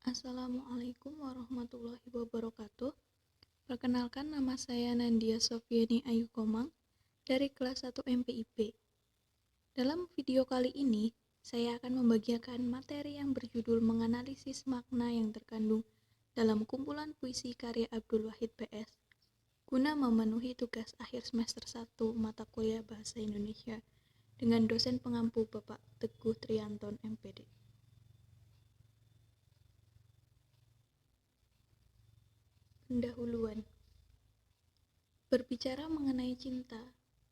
Assalamualaikum warahmatullahi wabarakatuh. Perkenalkan, nama saya Nandia Sofiani Ayu Komang dari kelas 1 MPIP. Dalam video kali ini, saya akan membagikan materi yang berjudul menganalisis makna yang terkandung dalam kumpulan puisi karya Abdul Wahid PS guna memenuhi tugas akhir semester 1 mata kuliah Bahasa Indonesia dengan dosen pengampu Bapak Teguh Trianton MPD. Pendahuluan. Berbicara mengenai cinta,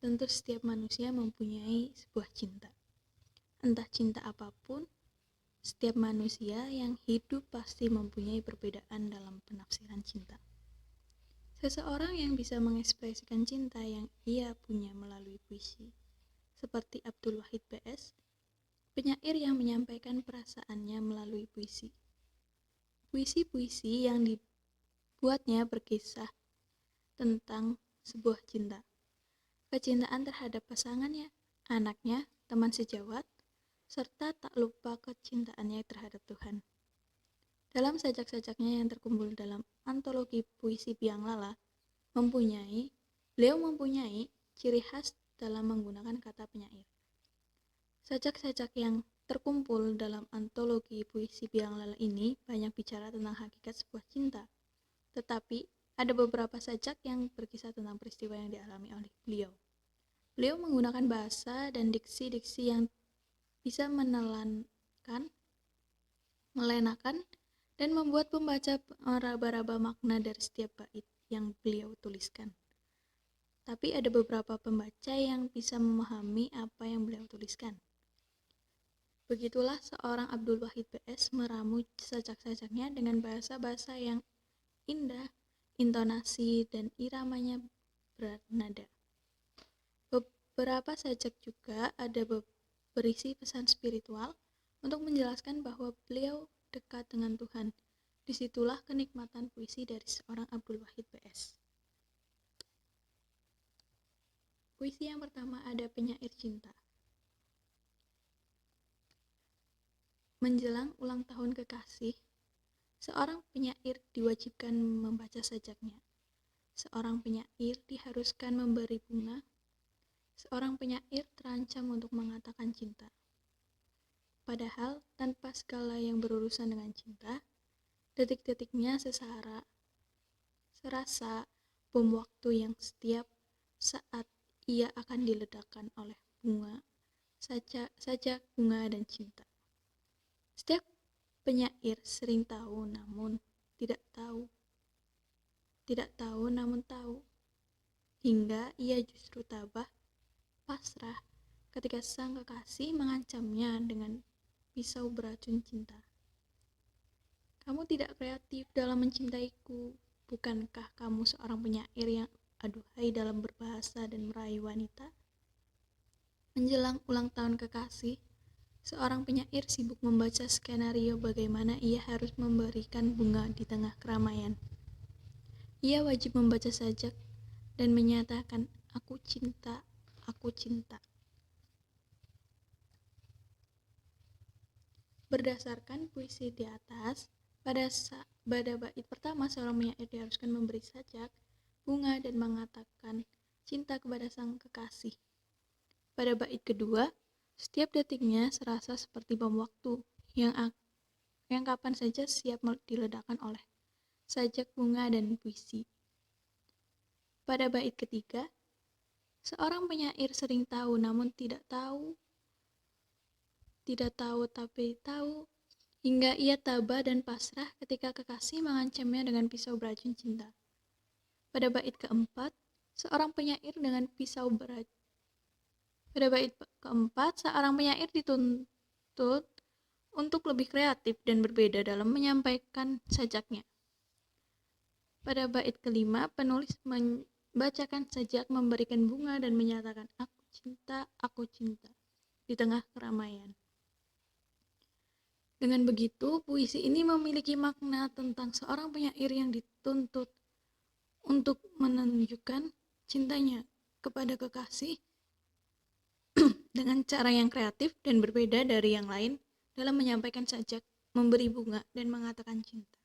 tentu setiap manusia mempunyai sebuah cinta. Entah cinta apapun, setiap manusia yang hidup pasti mempunyai perbedaan dalam penafsiran cinta. Seseorang yang bisa mengekspresikan cinta yang ia punya melalui puisi, seperti Abdul Wahid PS, penyair yang menyampaikan perasaannya melalui puisi. Puisi-puisi yang dibuatnya berkisah tentang sebuah cinta, kecintaan terhadap pasangannya, anaknya, teman sejawat, serta tak lupa kecintaannya terhadap Tuhan. Dalam sajak-sajaknya yang terkumpul dalam antologi puisi Biang Lala, beliau mempunyai ciri khas dalam menggunakan kata penyair. Sajak-sajak yang terkumpul dalam antologi puisi Biang Lala ini banyak bicara tentang hakikat sebuah cinta, tetapi ada beberapa sajak yang berkisah tentang peristiwa yang dialami oleh beliau. Beliau menggunakan bahasa dan diksi-diksi yang bisa melenakan, dan membuat pembaca meraba-raba makna dari setiap bait yang beliau tuliskan. Tapi ada beberapa pembaca yang bisa memahami apa yang beliau tuliskan. Begitulah seorang Abdul Wahid PS meramu sajak-sajaknya dengan bahasa-bahasa yang indah, intonasi dan iramanya bernada. Beberapa sajak juga ada berisi pesan spiritual untuk menjelaskan bahwa beliau dekat dengan Tuhan. Disitulah kenikmatan puisi dari seorang Abdul Wahid PS. Puisi yang pertama ada penyair cinta. Menjelang ulang tahun kekasih, seorang penyair diwajibkan membaca sajaknya. Seorang penyair diharuskan memberi bunga. Seorang penyair terancam untuk mengatakan cinta. Padahal tanpa segala yang berurusan dengan cinta, detik-detiknya serasa bom waktu yang setiap saat ia akan diledakkan oleh bunga, sajak bunga dan cinta. Setiap penyair sering tahu namun tidak tahu, namun tahu, hingga ia justru tabah, pasrah ketika sang kekasih mengancamnya dengan pisau beracun cinta. Kamu tidak kreatif dalam mencintaiku, bukankah kamu seorang penyair yang aduhai dalam berbahasa dan meraih wanita? Menjelang ulang tahun kekasih, seorang penyair sibuk membaca skenario bagaimana ia harus memberikan bunga di tengah keramaian. Ia wajib membaca sajak dan menyatakan, aku cinta, aku cinta. Berdasarkan puisi di atas, pada bait pertama seorang penyair diharuskan memberi sajak, bunga dan mengatakan cinta kepada sang kekasih. Pada bait kedua, setiap detiknya serasa seperti bom waktu yang kapan saja siap diledakkan oleh sajak, bunga dan puisi. Pada bait ketiga, seorang penyair sering tahu namun tidak tahu tapi tahu, hingga ia tabah dan pasrah ketika kekasih mengancamnya dengan pisau beracun cinta. Pada bait keempat, seorang penyair dituntut untuk lebih kreatif dan berbeda dalam menyampaikan sajaknya. Pada bait kelima, penulis membacakan sajak, memberikan bunga dan menyatakan aku cinta di tengah keramaian. Dengan begitu, puisi ini memiliki makna tentang seorang penyair yang dituntut untuk menunjukkan cintanya kepada kekasih dengan cara yang kreatif dan berbeda dari yang lain dalam menyampaikan sajak memberi bunga dan mengatakan cinta.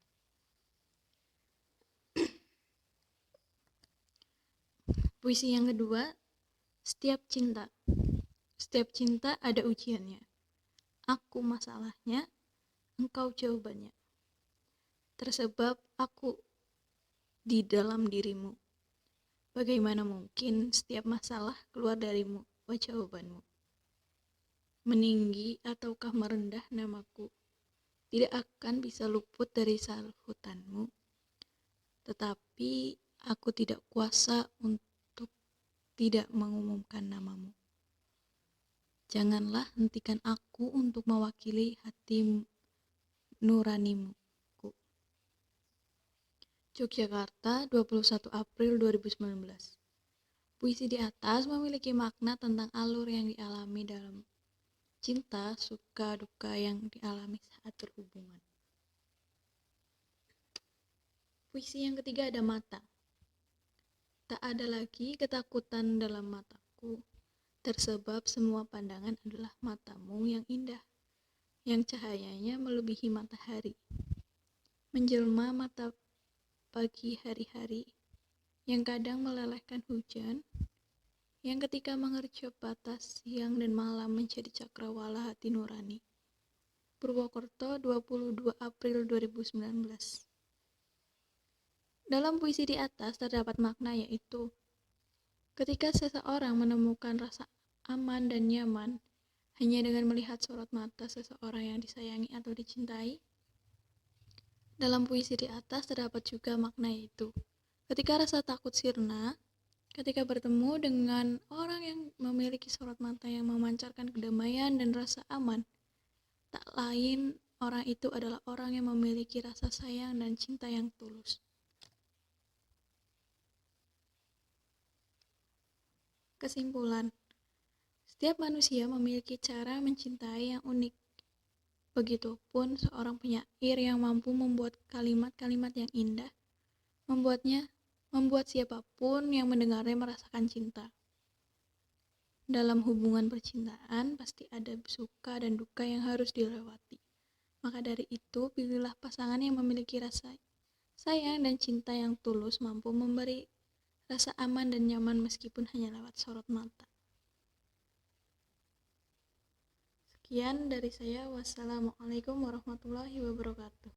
Puisi yang kedua, setiap cinta. Setiap cinta ada ujiannya. Aku masalahnya, engkau jawabannya. Tersebab aku di dalam dirimu. Bagaimana mungkin setiap masalah keluar darimu, oh jawabanmu. Meninggi ataukah merendah namaku, tidak akan bisa luput dari sahutanmu. Tetapi aku tidak kuasa untuk tidak mengumumkan namamu. Janganlah hentikan aku untuk mewakili hati nuranimu. Yogyakarta, 21 April 2019. Puisi di atas memiliki makna tentang alur yang dialami dalam cinta, suka, duka yang dialami saat berhubungan. Puisi yang ketiga ada mata. Tak ada lagi ketakutan dalam mataku, tersebab semua pandangan adalah matamu yang indah, yang cahayanya melebihi matahari. Menjelma mata pagi hari-hari, yang kadang melelehkan hujan, yang ketika mengerjap batas siang dan malam menjadi cakrawala hati nurani. Purwokerto, 22 April 2019. Dalam puisi di atas terdapat makna yaitu, ketika seseorang menemukan rasa aman dan nyaman hanya dengan melihat sorot mata seseorang yang disayangi atau dicintai. Dalam puisi di atas terdapat juga makna yaitu, ketika rasa takut sirna, ketika bertemu dengan orang yang memiliki sorot mata yang memancarkan kedamaian dan rasa aman, tak lain orang itu adalah orang yang memiliki rasa sayang dan cinta yang tulus. Kesimpulan, setiap manusia memiliki cara mencintai yang unik. Begitupun seorang penyair yang mampu membuat kalimat-kalimat yang indah, membuat siapapun yang mendengarnya merasakan cinta. Dalam hubungan percintaan pasti ada suka dan duka yang harus dilewati. Maka dari itu, pilihlah pasangan yang memiliki rasa sayang dan cinta yang tulus, mampu memberi rasa aman dan nyaman meskipun hanya lewat sorot mata. Sekian dari saya. Wassalamualaikum warahmatullahi wabarakatuh.